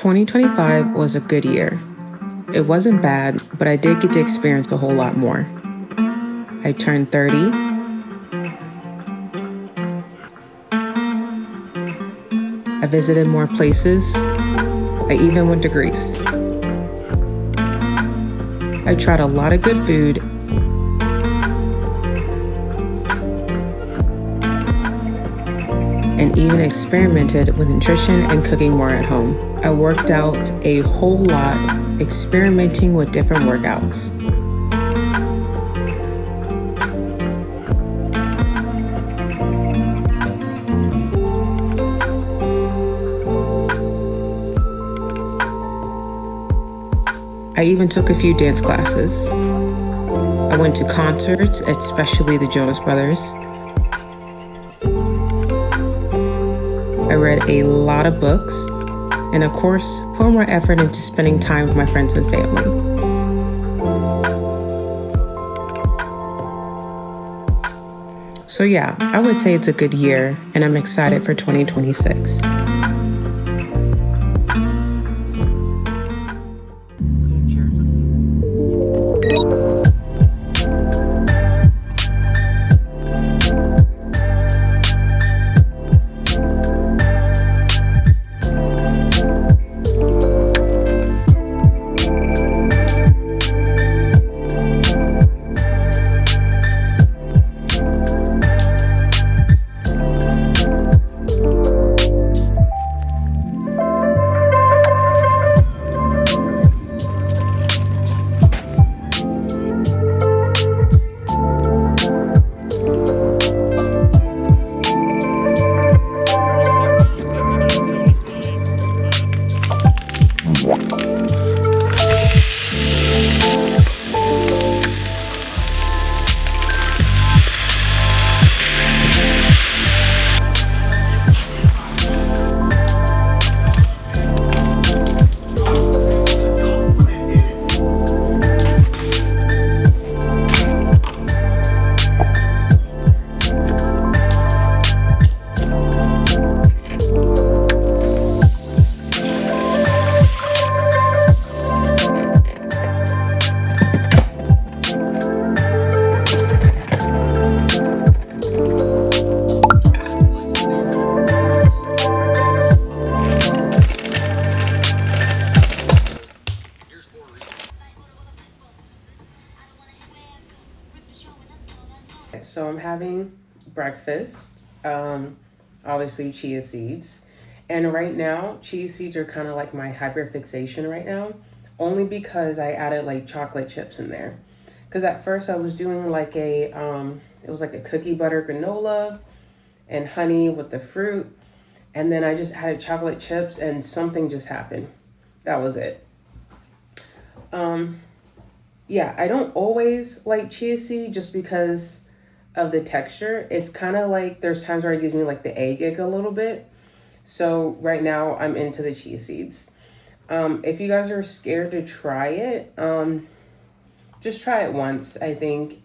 2025 was a good year. It wasn't bad, but I did get to experience a whole lot more. I turned 30. I visited more places. I even went to Greece. I tried a lot of good food. And even experimented with nutrition and cooking more at home. I worked out a whole lot, experimenting with different workouts. I even took a few dance classes. I went to concerts, especially the Jonas Brothers. I read a lot of books, and of course, put more effort into spending time with my friends and family. So yeah, I would say it's a good year, and I'm excited for 2026. So I'm having breakfast, obviously chia seeds. And right now, chia seeds are kind of like my hyperfixation right now, only because I added like chocolate chips in there. Because at first I was doing like it was like a cookie butter granola and honey with the fruit. And then I just added chocolate chips and something just happened. That was it. Yeah, I don't always like chia seed just because of the texture. It's kind of like there's times where it gives me like the egg a little bit. So right now I'm into the chia seeds. If you guys are scared to try it, just try it once, I think.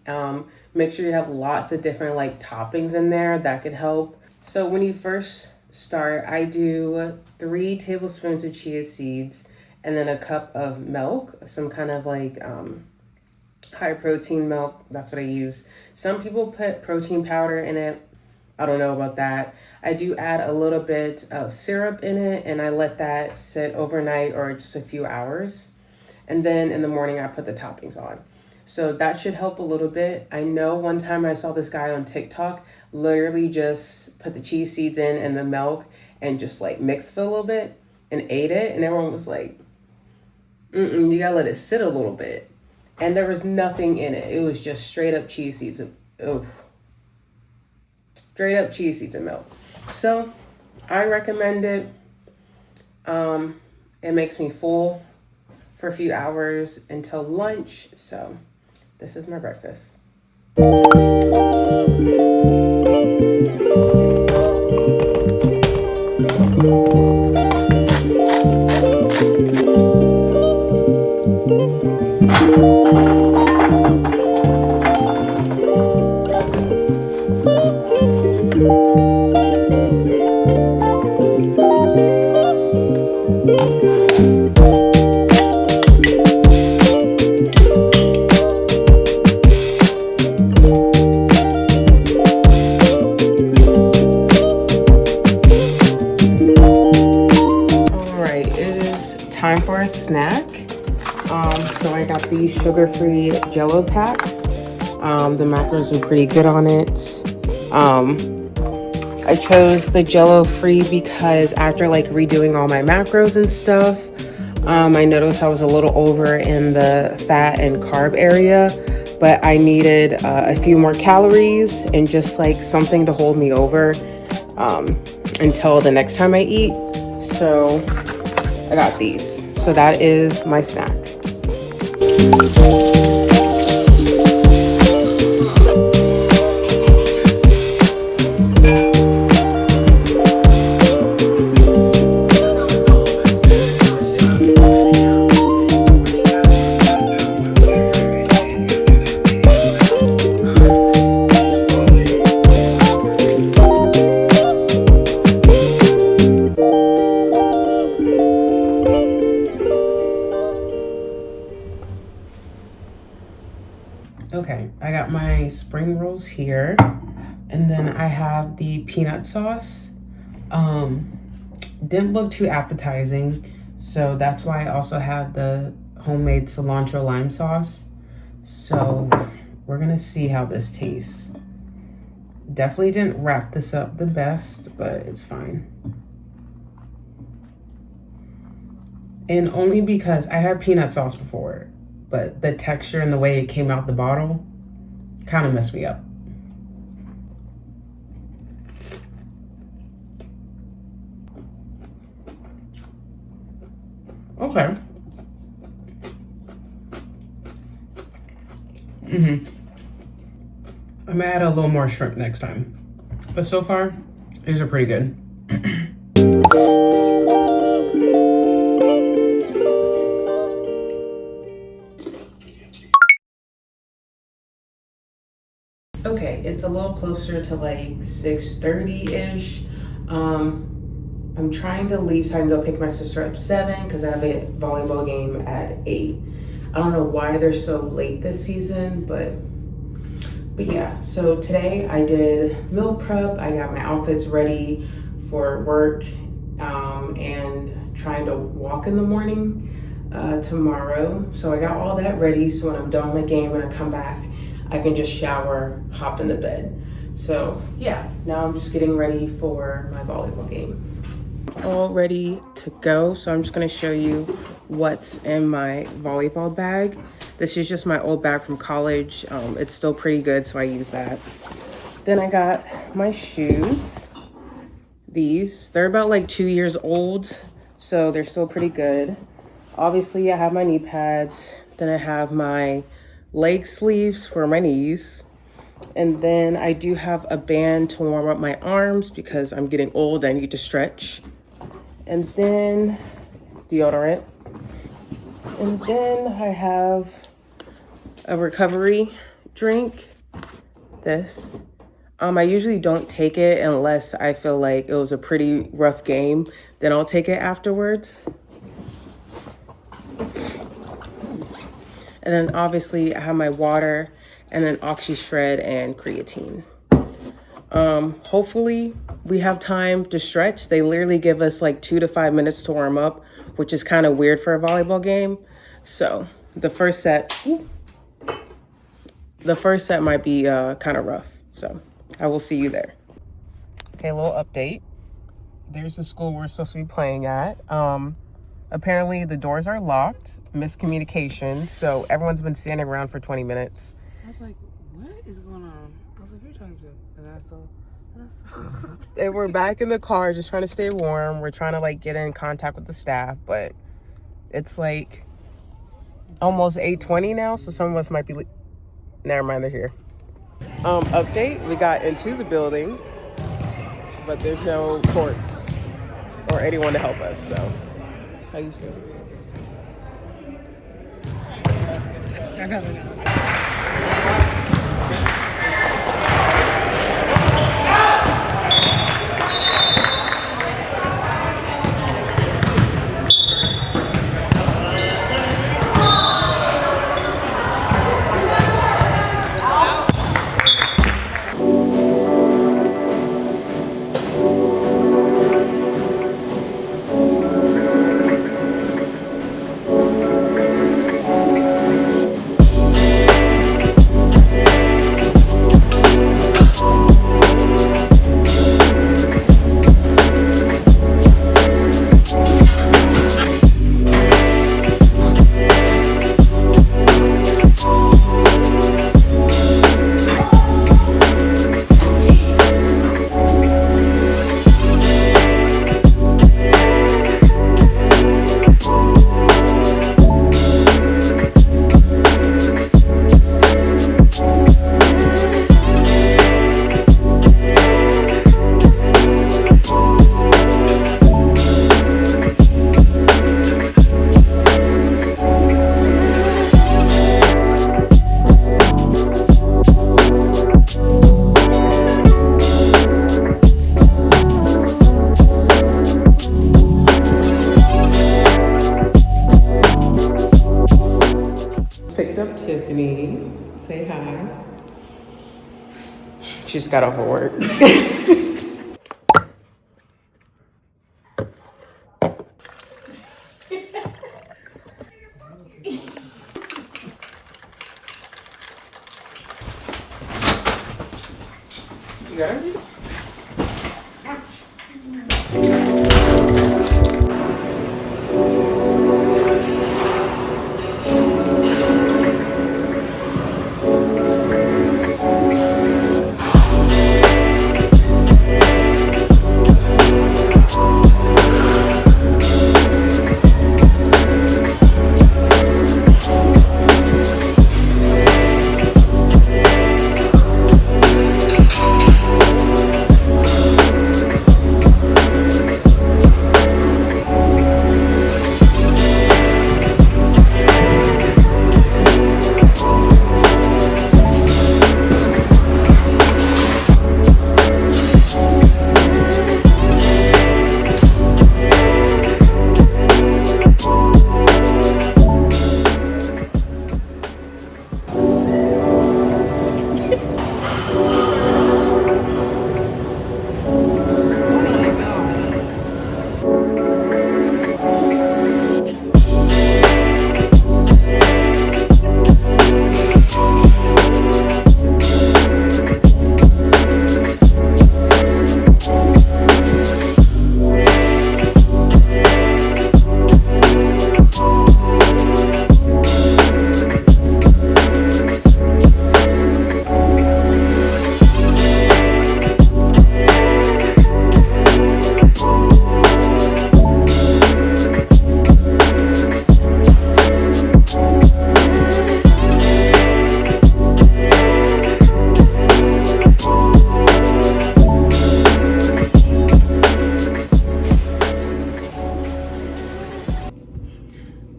Make sure you have lots of different like toppings in there that could help. So when you first start, I do 3 tablespoons of chia seeds and then a cup of milk, some kind of like high protein milk. That's what I use. Some people put protein powder in it. I don't know about that. I do add a little bit of syrup in it and I let that sit overnight or just a few hours. And then in the morning I put the toppings on. So that should help a little bit. I know one time I saw this guy on TikTok literally just put the chia seeds in and the milk and just like mixed it a little bit and ate it. And everyone was like, you gotta let it sit a little bit. And there was nothing in it. It was just straight up chia seeds and straight up chia seeds and milk. So I recommend it. It makes me full for a few hours until lunch. So this is my breakfast. right, it is time for a snack. So I got these sugar-free Jello packs. The macros are pretty good on it. I chose the Jello free because after like redoing all my macros and stuff, I noticed I was a little over in the fat and carb area, but I needed a few more calories and just like something to hold me over until the next time I eat. So I got these. So that is my snack. Okay, I got my spring rolls here, and then I have the peanut sauce. Didn't look too appetizing, so that's why I also have the homemade cilantro lime sauce. So we're gonna see how this tastes. Definitely didn't wrap this up the best, but it's fine. And only because I had peanut sauce before, but the texture and the way it came out the bottle kind of messed me up. Okay. I may add a little more shrimp next time. But so far, these are pretty good. Okay, it's a little closer to like 6:30-ish. I'm trying to leave so I can go pick my sister up 7 because I have a volleyball game at 8. I don't know why they're so late this season, but yeah. So today I did meal prep. I got my outfits ready for work, and trying to walk in the morning tomorrow. So I got all that ready. So when I'm done with my game, when I come back, I can just shower, hop in the bed. So yeah, now I'm just getting ready for my volleyball game. All ready to go. So I'm just gonna show you what's in my volleyball bag. This is just my old bag from college. It's still pretty good, so I use that. Then I got my shoes. These, they're about like 2 years old, so they're still pretty good. Obviously, I have my knee pads. Then I have my leg sleeves for my knees. And then I do have a band to warm up my arms because I'm getting old, I need to stretch. And then deodorant. And then I have a recovery drink, this. I usually don't take it unless I feel like it was a pretty rough game. Then I'll take it afterwards. And then obviously I have my water and then OxyShred and creatine. Hopefully we have time to stretch. They literally give us like 2 to 5 minutes to warm up, which is kind of weird for a volleyball game. So the first set might be kind of rough. So I will see you there. Okay, a little update. There's the school we're supposed to be playing at. Apparently the doors are locked, miscommunication. So everyone's been standing around for 20 minutes. I was like, what is going on? I was like, who are you talking to? And I still... And we're back in the car just trying to stay warm. We're trying to like get in contact with the staff, but it's like almost 8:20 now, so some of us might be never mind, they're here. Update, we got into the building, but there's no courts or anyone to help us. So how you feel? I got it. Tiffany. Say hi. She just got off of work. You got it?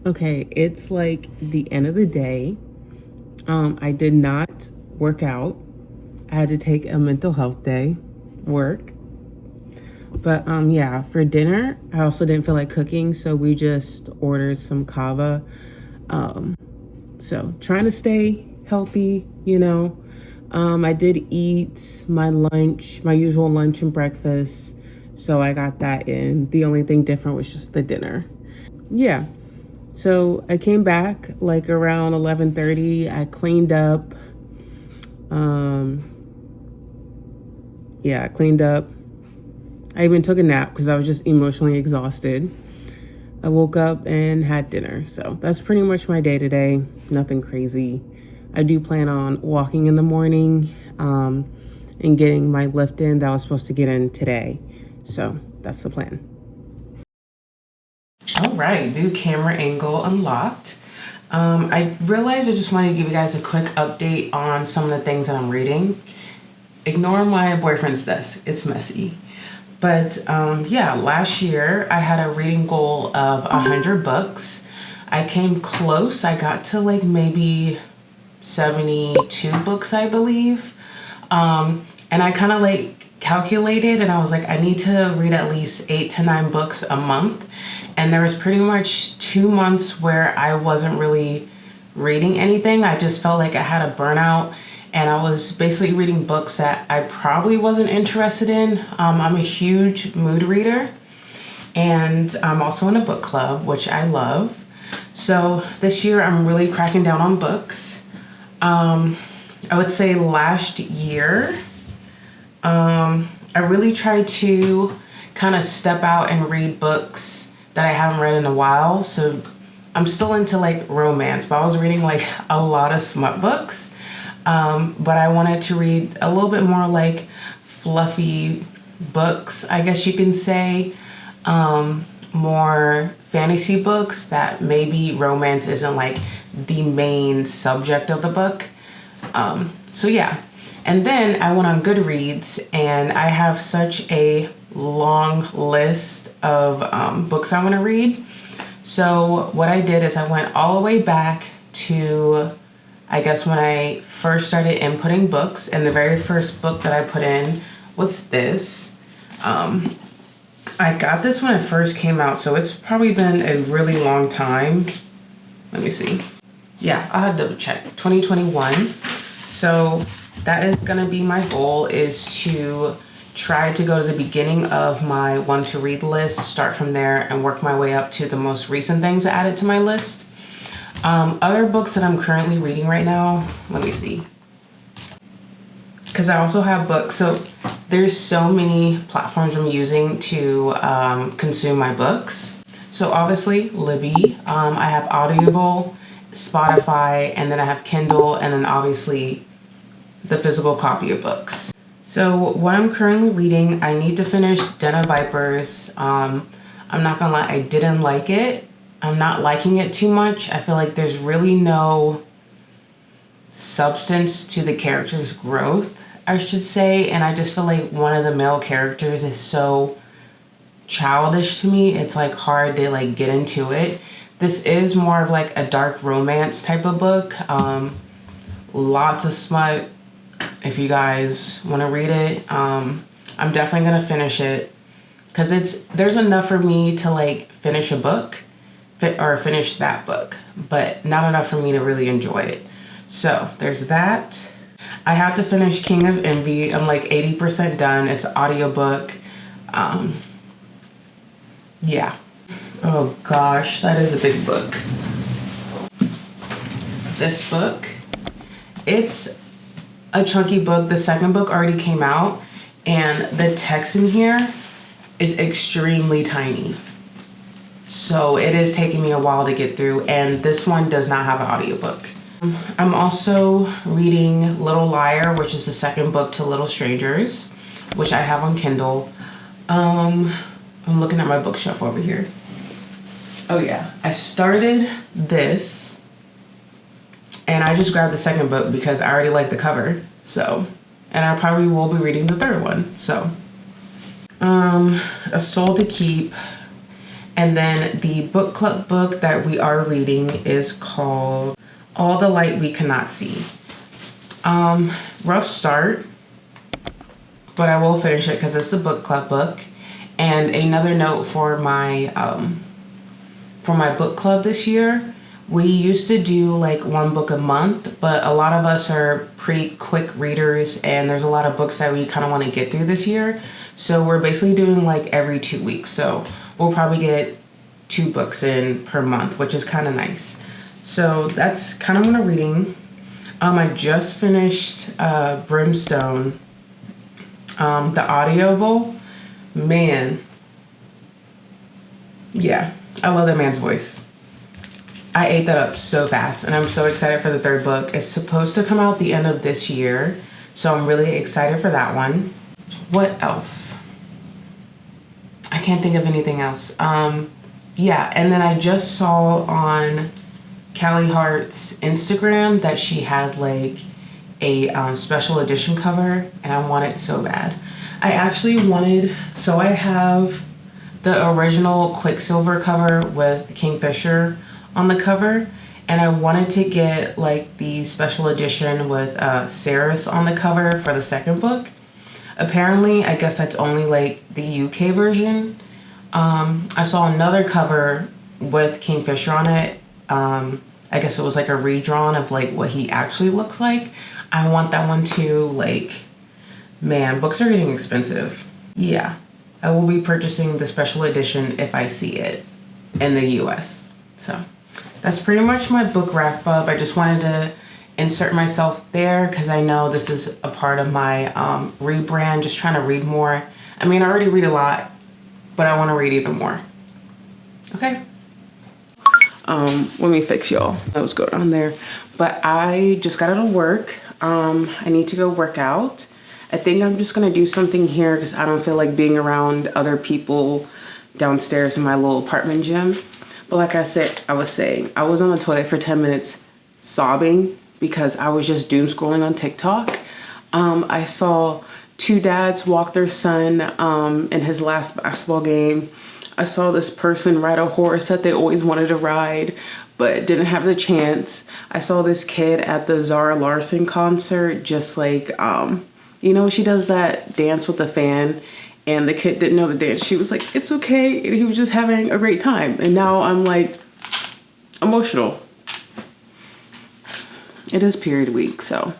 Okay, it's like the end of the day. I did not work out. I had to take a mental health day, work. But yeah, for dinner, I also didn't feel like cooking, so we just ordered some kava. So trying to stay healthy, you know. I did eat my lunch, my usual lunch and breakfast. So I got that in. The only thing different was just the dinner. Yeah. So I came back like around 11:30. I cleaned up. Um, yeah, I cleaned up. I even took a nap because I was just emotionally exhausted. I woke up and had dinner. So that's pretty much my day today. Nothing crazy. I do plan on walking in the morning and getting my lift in that I was supposed to get in today. So that's the plan. All right, new camera angle unlocked. I realized I just wanted to give you guys a quick update on some of the things that I'm reading. Ignore my boyfriend's desk, it's messy. But yeah, last year I had a reading goal of 100 books. I came close, I got to like maybe 72 books, I believe. And I kind of like calculated and I was like, I need to read at least 8 to 9 books a month. And there was pretty much 2 months where I wasn't really reading anything. I just felt like I had a burnout and I was basically reading books that I probably wasn't interested in. I'm a huge mood reader and I'm also in a book club, which I love. So this year I'm really cracking down on books. I would say last year, I really tried to kind of step out and read books that I haven't read in a while. So I'm still into like romance, but I was reading like a lot of smut books. But I wanted to read a little bit more like fluffy books, I guess you can say. More fantasy books that maybe romance isn't like the main subject of the book. So yeah. And then I went on Goodreads and I have such a long list of books I want to read. So what I did is I went all the way back to, I guess, when I first started inputting books, and the very first book that I put in was this. I got this when it first came out, so it's probably been a really long time. Let me see. Yeah, I'll have to double check. 2021. So that is gonna be my goal, is to try to go to the beginning of my want to read list, start from there and work my way up to the most recent things added to my list. Other books that I'm currently reading right now, let me see. Because I also have books, so there's so many platforms I'm using to consume my books. So obviously Libby, I have Audible, Spotify, and then I have Kindle, and then obviously the physical copy of books. So what I'm currently reading, I need to finish Den of Vipers. I'm not gonna lie, I didn't like it. I'm not liking it too much. I feel like there's really no substance to the character's growth, I should say. And I just feel like one of the male characters is so childish to me. It's like hard to like get into it. This is more of like a dark romance type of book. Lots of smut. If you guys want to read it, I'm definitely gonna finish it because there's enough for me to like finish a book or finish that book, but not enough for me to really enjoy it. So there's that. I have to finish King of Envy. I'm like 80% done. It's an audiobook. Yeah. Oh gosh, that is a big book. This book, it's a chunky book. The second book already came out and the text in here is extremely tiny. So it is taking me a while to get through, and this one does not have an audiobook. I'm also reading Little Liar, which is the second book to Little Strangers, which I have on Kindle. I'm looking at my bookshelf over here. Oh yeah, I started this and I just grabbed the second book because I already like the cover. So, and I probably will be reading the third one. So, A Soul to Keep. And then the book club book that we are reading is called All the Light We Cannot See. Rough start, but I will finish it because it's the book club book. And another note for my book club this year, we used to do like one book a month, but a lot of us are pretty quick readers and there's a lot of books that we kind of want to get through this year. So we're basically doing like every 2 weeks. So we'll probably get 2 books in per month, which is kind of nice. So that's kind of what I'm reading. I just finished Brimstone, the Audible. Man, yeah, I love that man's voice. I ate that up so fast and I'm so excited for the third book. It's supposed to come out the end of this year, so I'm really excited for that one. What else? I can't think of anything else. Yeah, and then I just saw on Callie Hart's Instagram that she had like a special edition cover and I want it so bad. I actually wanted, so I have the original Quicksilver cover with Kingfisher on the cover, and I wanted to get like the special edition with Ceres on the cover for the second book. Apparently, I guess that's only like the UK version. I saw another cover with Kingfisher on it. I guess it was like a redrawn of like what he actually looks like. I want that one too. Like, man, books are getting expensive. Yeah, I will be purchasing the special edition if I see it in the US. So that's pretty much my book wrap up. I just wanted to insert myself there because I know this is a part of my rebrand, just trying to read more. I mean, I already read a lot, but I want to read even more. Okay. Let me fix y'all. Let's go down there. But I just got out of work. I need to go work out. I think I'm just gonna do something here because I don't feel like being around other people downstairs in my little apartment gym. But like I said, I was on the toilet for 10 minutes sobbing because I was just doom scrolling on TikTok. I saw 2 dads walk their son in his last basketball game. I saw this person ride a horse that they always wanted to ride but didn't have the chance. I saw this kid at the Zara Larsson concert just like, you know, she does that dance with the fan and the kid didn't know the dance. She was like, it's okay. And he was just having a great time. And now I'm like emotional. it is period week, so.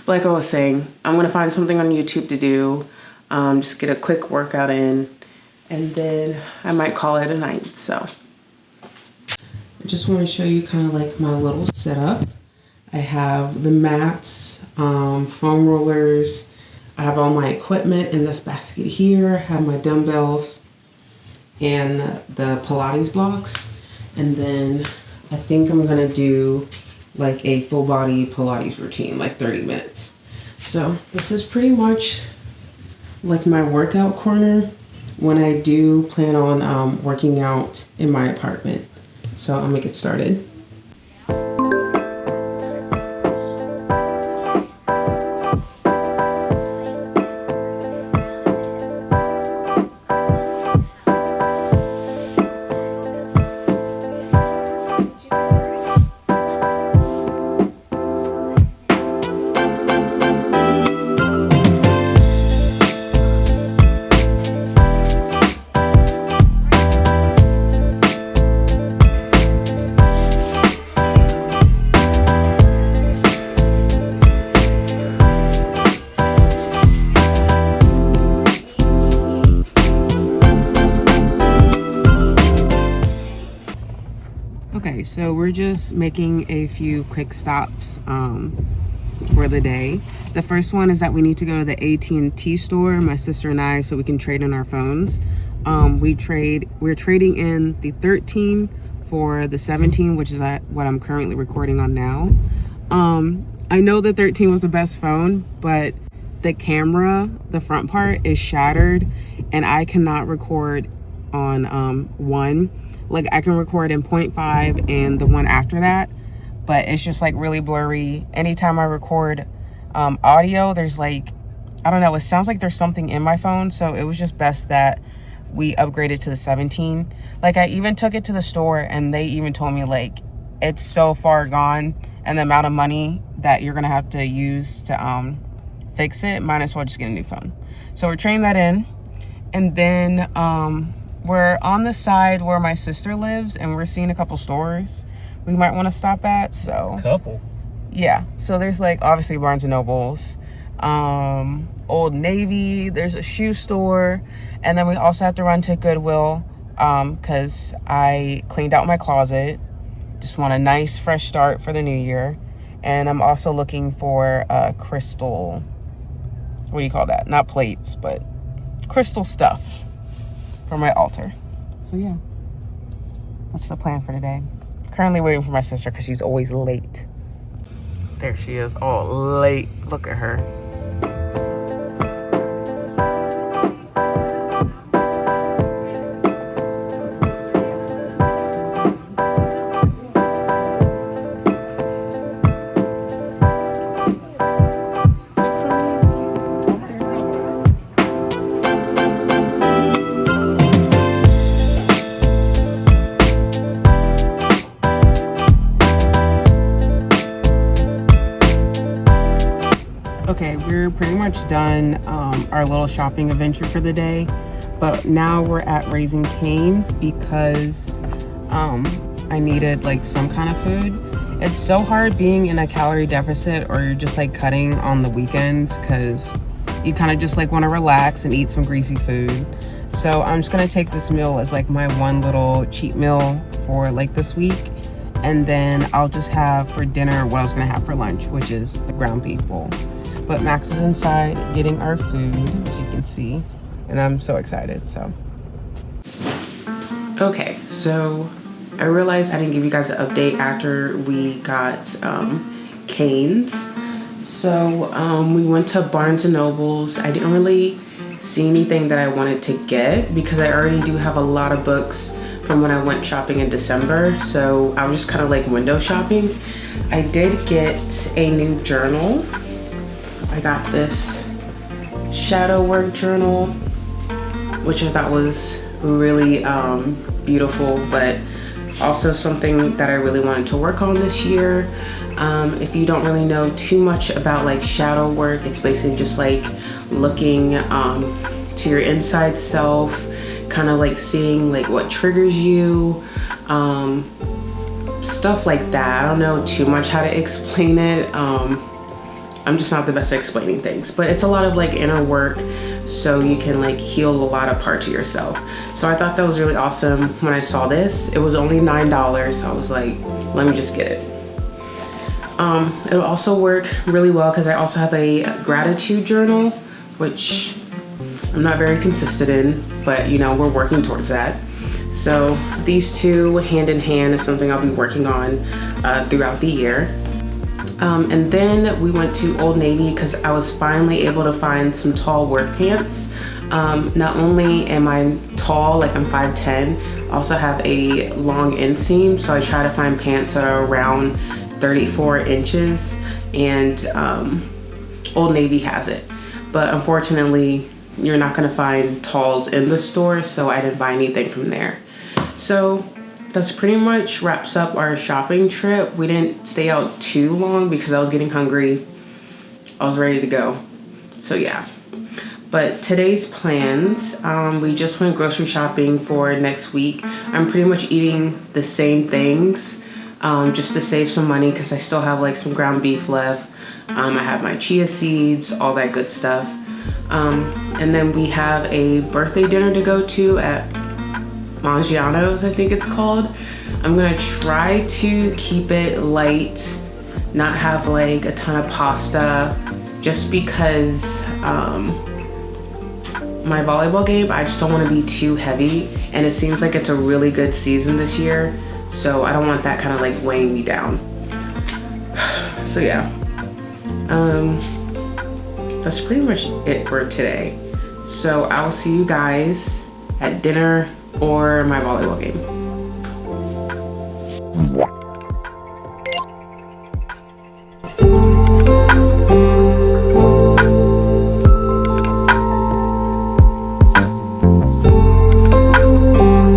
But like I was saying, I'm gonna find something on YouTube to do. Just get a quick workout in, and then I might call it a night, so. I just wanna show you kind of like my little setup. I have the mats, foam rollers. I have all my equipment in this basket here. I have my dumbbells and the Pilates blocks. And then I think I'm gonna do like a full body Pilates routine, like 30 minutes. So this is pretty much like my workout corner when I do plan on working out in my apartment. So I'm gonna get started. Okay, so we're just making a few quick stops for the day. The first one is that we need to go to the AT&T store, my sister and I, so we can trade in our phones. We're trading in the 13 for the 17, which is what I'm currently recording on now. I know the 13 was the best phone, but the camera, the front part is shattered, and I cannot record on one. Like I can record in 0.5 and the one after that, but it's just like really blurry. Anytime I record audio, there's like, I don't know, it sounds like there's something in my phone. So it was just best that we upgraded to the 17. Like I even took it to the store and they even told me like, it's so far gone and the amount of money that you're gonna have to use to fix it, might as well just get a new phone. So we're trading that in. And then we're on the side where my sister lives and we're seeing a couple stores we might want to stop at. So couple, yeah, so there's like obviously Barnes and Nobles, Old Navy, there's a shoe store, and then we also have to run to Goodwill because I cleaned out my closet. Just want a nice fresh start for the new year. And I'm also looking for crystal, what do you call that, not plates but crystal stuff for my altar. So yeah, that's the plan for today. Currently waiting for my sister because she's always late. There she is, all late. Look at her. Okay, we're pretty much done our little shopping adventure for the day, but now we're at Raising Cane's because I needed like some kind of food. It's so hard being in a calorie deficit or you're just like cutting on the weekends because you kind of just like want to relax and eat some greasy food. So I'm just gonna take this meal as like my one little cheat meal for like this week, and then I'll just have for dinner what I was gonna have for lunch, which is the ground beef bowl. But Max is inside getting our food, as you can see, and I'm so excited, so. Okay, so I realized I didn't give you guys an update after we got Cane's. So we went to Barnes and Nobles. I didn't really see anything that I wanted to get because I already do have a lot of books from when I went shopping in December. So I was just kind of like window shopping. I did get a new journal. I got this shadow work journal, which I thought was really beautiful, but also something that I really wanted to work on this year. If you don't really know too much about like shadow work, it's basically just like looking to your inside self, kind of like seeing like what triggers you, stuff like that. I don't know too much how to explain it. I'm just not the best at explaining things, but it's a lot of like inner work, so you can like heal a lot of parts of yourself. So I thought that was really awesome when I saw this. It was only $9, so I was like, let me just get it. It'll also work really well because I also have a gratitude journal, which I'm not very consistent in, but you know, we're working towards that. So these two hand in hand is something I'll be working on throughout the year. And then we went to Old Navy because I was finally able to find some tall work pants. Not only am I tall, like I'm 5'10", I also have a long inseam, so I try to find pants that are around 34 inches, and Old Navy has it. But unfortunately, you're not gonna find talls in the store, so I didn't buy anything from there. So that's pretty much wraps up our shopping trip. We didn't stay out too long because I was getting hungry. I was ready to go. So yeah. But today's plans, we just went grocery shopping for next week. I'm pretty much eating the same things just to save some money because I still have like some ground beef left. I have my chia seeds, all that good stuff. And then we have a birthday dinner to go to at Maggiano's, I think it's called. I'm gonna try to keep it light, not have like a ton of pasta, just because my volleyball game, I just don't want to be too heavy, and it seems like it's a really good season this year, so I don't want that kind of like weighing me down. So yeah, that's pretty much it for today. So I'll see you guys at dinner or my volleyball game.